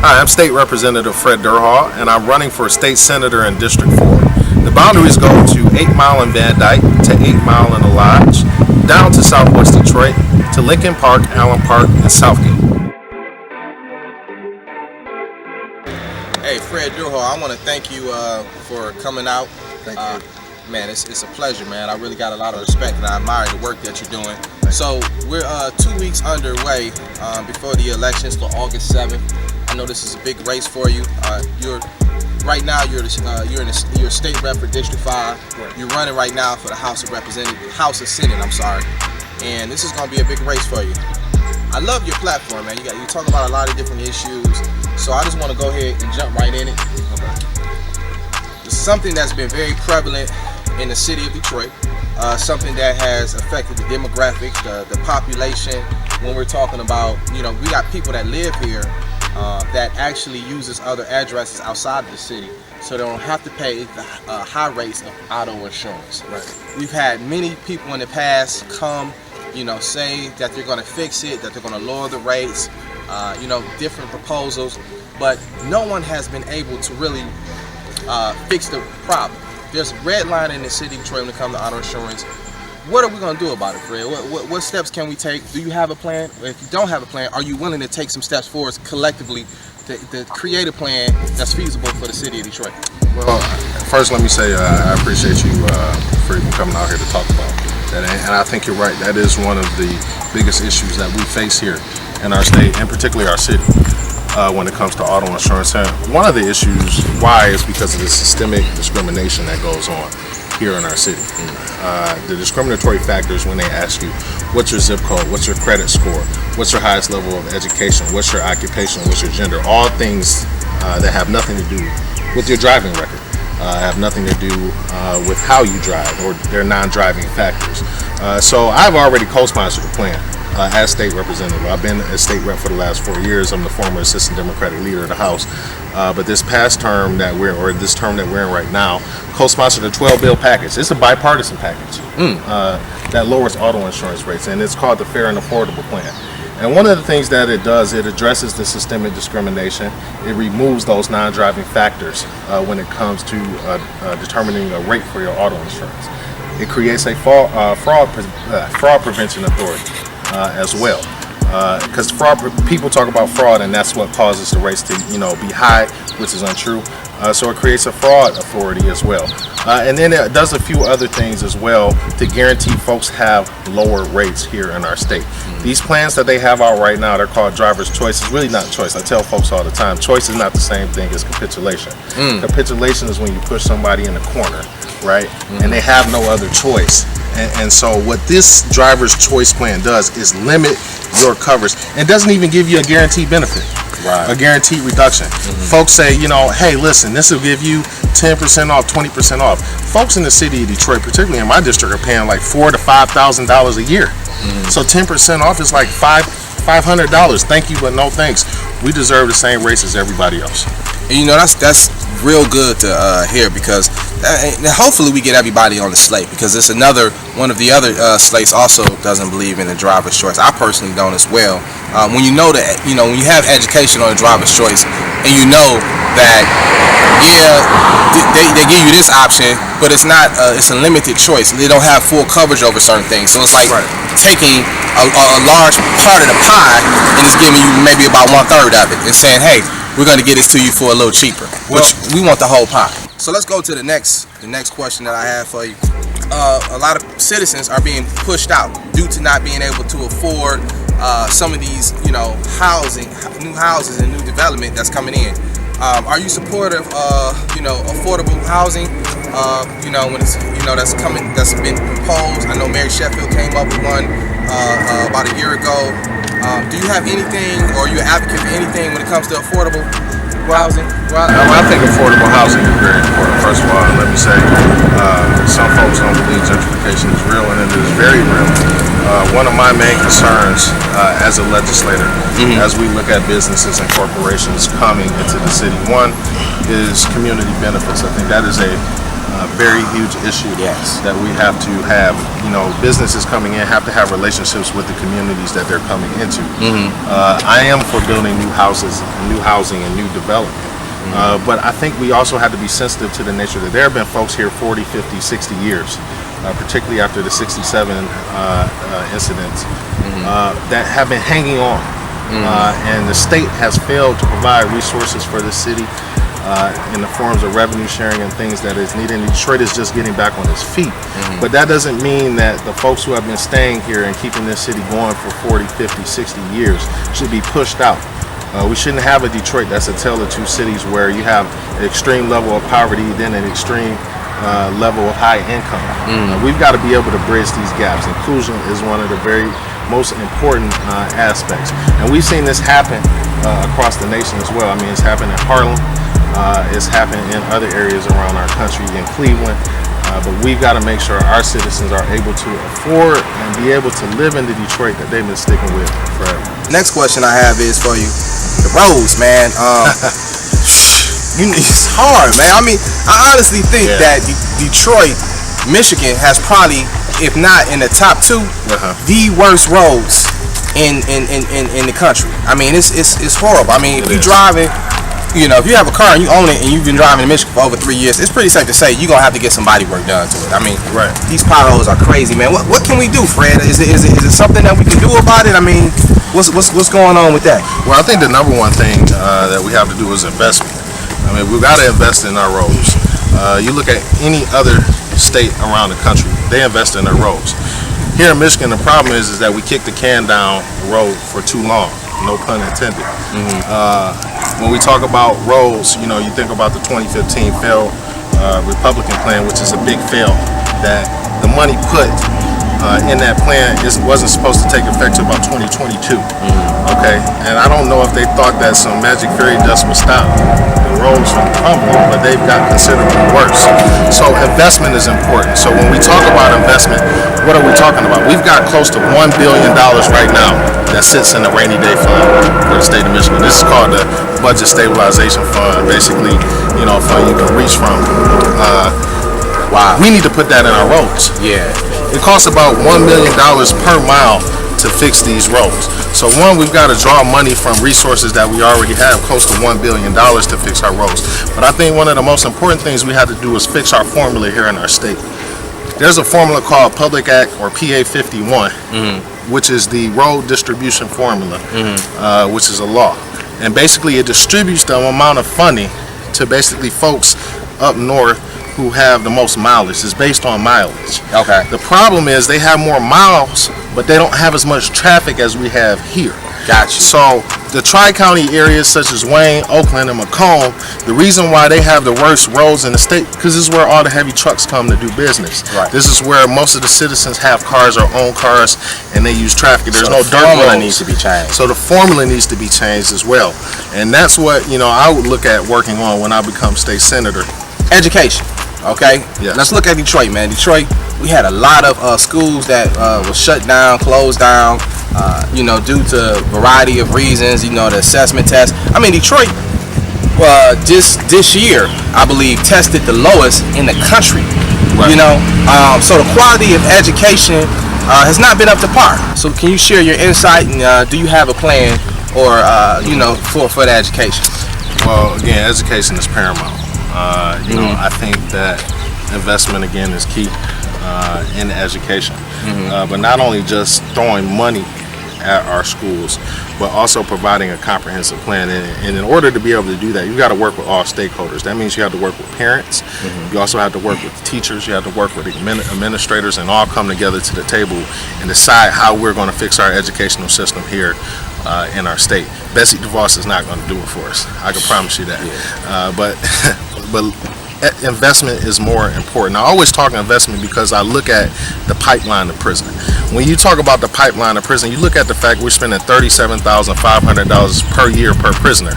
Hi, I'm State Representative Fred Durhal, and I'm running for State Senator in District 4. The boundaries go to 8 Mile in Van Dyke, to 8 Mile in the Lodge, down to Southwest Detroit, to Lincoln Park, Allen Park, and Southgate. Hey, Fred Durhal, I want to thank you for coming out. Thank you. Man, it's a pleasure, man. I really got a lot of respect and I admire the work that you're doing. So we're 2 weeks underway before the elections for August 7th. I know this is a big race for you. You're state rep for District 5. Right. You're running right now for the House of Senate. And this is going to be a big race for you. I love your platform, man. You talk about a lot of different issues. So I just want to go ahead and jump right in it. Okay. It's something that's been very prevalent in the city of Detroit. Something that has affected the demographics, the population. When we're talking about, we got people that live here that actually uses other addresses outside of the city, so they don't have to pay the high rates of auto insurance. Right. We've had many people in the past come, say that they're going to fix it, that they're going to lower the rates, different proposals, but no one has been able to really fix the problem. There's a red line in the city of Detroit when it comes to auto insurance. What are we going to do about it, Fred? What steps can we take? Do you have a plan? If you don't have a plan, are you willing to take some steps forward collectively to create a plan that's feasible for the city of Detroit? Well, first let me say I appreciate you for even coming out here to talk about that. And I think you're right. That is one of the biggest issues that we face here in our state, and particularly our city, when it comes to auto insurance. And one of the issues why is because of the systemic discrimination that goes on here in our city. The discriminatory factors when they ask you, what's your zip code, what's your credit score, what's your highest level of education, what's your occupation, what's your gender, all things that have nothing to do with your driving record, have nothing to do with how you drive, or they're non-driving factors. So I've already co-sponsored a plan as state representative. I've been a state rep for the last 4 years. I'm the former assistant Democratic leader of the House. But this term that we're in right now, co-sponsored a 12-bill package. It's a bipartisan package that lowers auto insurance rates, and it's called the Fair and Affordable Plan. And one of the things that it does, it addresses the systemic discrimination. It removes those non-driving factors when it comes to determining a rate for your auto insurance. It creates a fraud prevention authority as well. Because people talk about fraud, and that's what causes the rates to be high, which is untrue. So it creates a fraud authority as well, and then it does a few other things as well to guarantee folks have lower rates here in our state. These plans that they have out right now, they're called driver's choice. It's really not choice. I tell folks all the time, choice is not the same thing as capitulation. Capitulation is when you push somebody in the corner, right, and they have no other choice. And so what this driver's choice plan does is limit your coverage, and doesn't even give you a guaranteed benefit, a guaranteed reduction. Folks say, hey, listen, this will give you 10% off, 20% off. Folks in the city of Detroit, particularly in my district, are paying like $4,000 to $5,000 a year. So 10% off is like $500. Thank you, but no thanks. We deserve the same rates as everybody else. And that's real good to hear, because hopefully we get everybody on the slate, because it's one of the other slates also doesn't believe in the driver's choice. I personally don't as well. When you when you have education on the driver's choice, and that they give you this option, but it's not it's a limited choice. They don't have full coverage over certain things, so it's like taking a large part of the pie and just giving you maybe about 1/3 of it and saying, hey, we're going to get this to you for a little cheaper, which we want the whole pie. So let's go to the next question that I have for you. A lot of citizens are being pushed out due to not being able to afford some of these, new houses and new development that's coming in. Are you supportive of, affordable housing? When it's, that's been proposed. I know Mary Sheffield came up with one about a year ago. Do you have anything, or are you an advocate for anything when it comes to affordable housing? I think affordable housing is very important. First of all, let me say, some folks don't believe gentrification is real, and it is very real. One of my main concerns as a legislator, as we look at businesses and corporations coming into the city, one is community benefits. I think that is a very huge issue Yes. that we have to have. Businesses coming in have to have relationships with the communities that they're coming into. I am for building new houses, new housing, and new development. But I think we also have to be sensitive to the nature that there have been folks here 40, 50, 60 years, particularly after the 67 incidents, that have been hanging on. And the state has failed to provide resources for the city in the forms of revenue sharing and things that is needed. And Detroit is just getting back on its feet. But that doesn't mean that the folks who have been staying here and keeping this city going for 40, 50, 60 years should be pushed out. We shouldn't have a Detroit that's a tale of two cities, where you have an extreme level of poverty, then an extreme level of high income. We've got to be able to bridge these gaps. Inclusion is one of the very most important aspects. And we've seen this happen across the nation as well. I mean, it's happened in Harlem. It's happened in other areas around our country, in Cleveland. But we've got to make sure our citizens are able to afford and be able to live in the Detroit that they've been sticking with forever. Next question I have is for you. The roads, man. It's hard, man. I mean, I honestly think that Detroit, Michigan has probably, if not in the top two, the worst roads in the country. I mean, it's horrible. I mean, if you're driving, if you have a car and you own it and you've been driving in Michigan for over 3 years, it's pretty safe to say you're gonna have to get some body work done to it. I mean, these potholes are crazy, man. What can we do, Fred? Is it something that we can do about it? I mean, what's going on with that? Well, I think the number one thing that we have to do is investment. I mean, we've got to invest in our roads. You look at any other state around the country, they invest in their roads. Here in Michigan, the problem is that we kick the can down the road for too long. No pun intended. When we talk about roads, you think about the 2015 failed Republican plan, which is a big fail. That the money put in that plan wasn't supposed to take effect until about 2022. Okay, and I don't know if they thought that some magic fairy dust would stop the roads from crumbling, but they've got considerably worse. So investment is important. So when we talk about investment, what are we talking about? We've got close to $1 billion right now that sits in the rainy day fund for the state of Michigan. This is called the Budget Stabilization Fund, basically, a fund you can reach from. Wow. We need to put that in our roads. Yeah. It costs about $1 million per mile to fix these roads. So one, we've got to draw money from resources that we already have, close to $1 billion to fix our roads. But I think one of the most important things we have to do is fix our formula here in our state. There's a formula called Public Act, or PA 51, which is the road distribution formula, which is a law. And basically it distributes the amount of funding to basically folks up north who have the most mileage. It's based on mileage. Okay. The problem is they have more miles, but they don't have as much traffic as we have here. Gotcha. So the tri-county areas such as Wayne, Oakland, and Macomb, the reason why they have the worst roads in the state, because this is where all the heavy trucks come to do business. Right. This is where most of the citizens have cars or own cars, and they use traffic. There's no dirt formula roads. needs to be changed. So the formula needs to be changed as well. And that's what, I would look at working on when I become state senator. Education. Okay, Yes. Let's look at Detroit, man. Detroit, we had a lot of schools that were shut down, closed down, due to a variety of reasons. The assessment test. I mean, Detroit, just this year, I believe, tested the lowest in the country. Right. So the quality of education has not been up to par. So can you share your insight, and do you have a plan, or for the education? Well, again, education is paramount. I think that investment again is key in education, but not only just throwing money at our schools, but also providing a comprehensive plan. And in order to be able to do that, you've got to work with all stakeholders. That means you have to work with parents. You also have to work with teachers. You have to work with administrators, and all come together to the table and decide how we're going to fix our educational system here in our state. Betsy DeVos is not going to do it for us. I can promise you that. But investment is more important. I always talk investment because I look at the pipeline to prison. When you talk about the pipeline to prison, you look at the fact we're spending $37,500 per year per prisoner.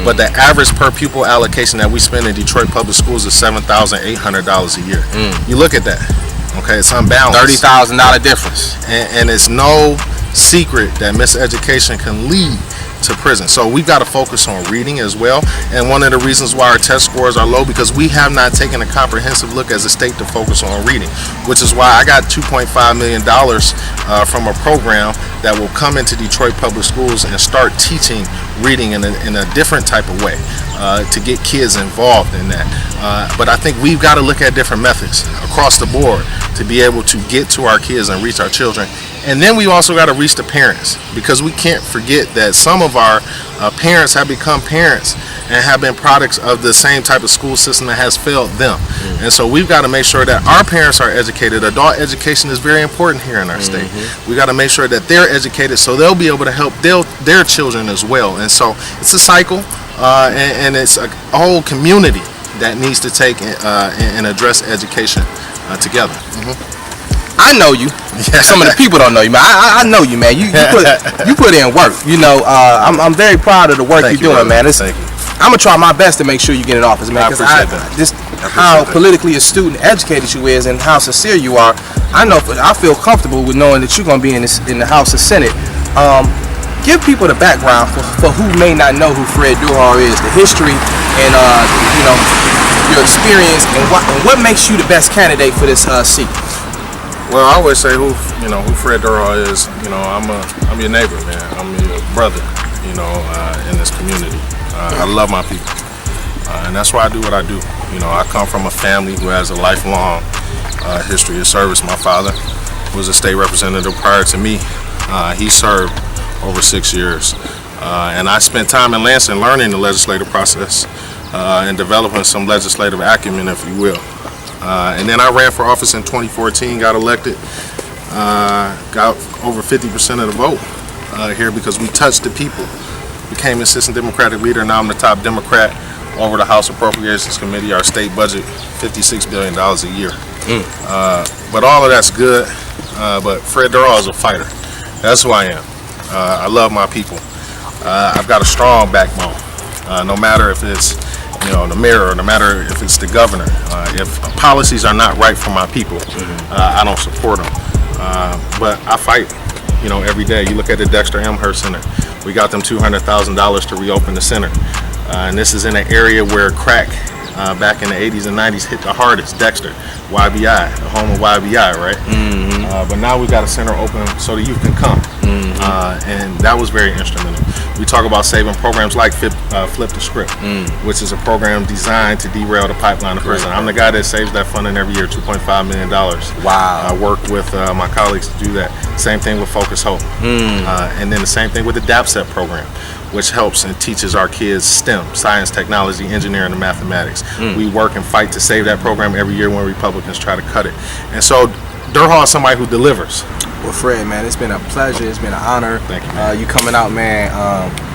But the average per pupil allocation that we spend in Detroit Public Schools is $7,800 a year. You look at that. Okay, it's unbalanced. $30,000 difference. And it's no secret that miseducation can lead to prison. So we've got to focus on reading as well. And one of the reasons why our test scores are low, because we have not taken a comprehensive look as a state to focus on reading, which is why I got $2.5 million from a program that will come into Detroit Public Schools and start teaching reading in a different type of way to get kids involved in that. But I think we've got to look at different methods across the board to be able to get to our kids and reach our children. And then we also got to reach the parents, because we can't forget that some of our parents have become parents and have been products of the same type of school system that has failed them. And so we've got to make sure that our parents are educated. Adult education is very important here in our state. We got to make sure that they're educated so they'll be able to help their children as well. And so it's a cycle, and it's a whole community that needs to take and address education together. I know you. Some of the people don't know you, man. I know you, man. You put in work. You know, I'm very proud of the work you're doing, man. Thank you. I'm gonna try my best to make sure you get in office, man. I appreciate that. Just how politically astute and educated you is, and how sincere you are. I feel comfortable with knowing that you're gonna be in the House of Senate. Give people the background for who may not know who Fred Durhal is, the history, and you know, your experience, and what makes you the best candidate for this seat. Well, I always say who Fred Durhal is. You know, I'm your neighbor, man. I'm your brother. You know, in this community, I love my people, and that's why I do what I do. You know, I come from a family who has a lifelong history of service. My father was a state representative prior to me. He served over 6 years, and I spent time in Lansing learning the legislative process and developing some legislative acumen, if you will. And then I ran for office in 2014, got elected, got over 50% of the vote here because we touched the people. Became assistant Democratic leader. Now I'm the top Democrat over the House Appropriations Committee. Our state budget, $56 billion a year. But all of that's good. But Fred Durhal is a fighter. That's who I am. I love my people. I've got a strong backbone. No matter if it's the mayor, or no matter if it's the governor. If policies are not right for my people, I don't support them. But I fight, every day. You look at the Dexter Amherst Center. We got them $200,000 to reopen the center. And this is in an area where crack back in the 80s and 90s hit the hardest. Dexter, YBI, the home of YBI, right? But now we've got a center open so the youth can come. And that was very instrumental. We talk about saving programs like Flip the Script, which is a program designed to derail the pipeline of prison. I'm the guy that saves that funding every year, $2.5 million. Wow. I work with my colleagues to do that. Same thing with Focus Hope. And then the same thing with the DAPSET program, which helps and teaches our kids STEM, science, technology, engineering, and mathematics. We work and fight to save that program every year when Republicans try to cut it. And so Durhal is somebody who delivers. Well, Fred, man, it's been a pleasure. It's been an honor. Thank you, man. You coming out, man.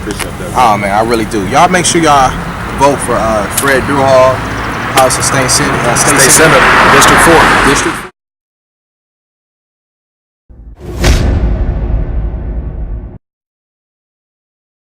Appreciate that. Oh, man, I really do. Y'all make sure y'all vote for Fred Durhal, House of State Senate, State Senator, District 4. District 4.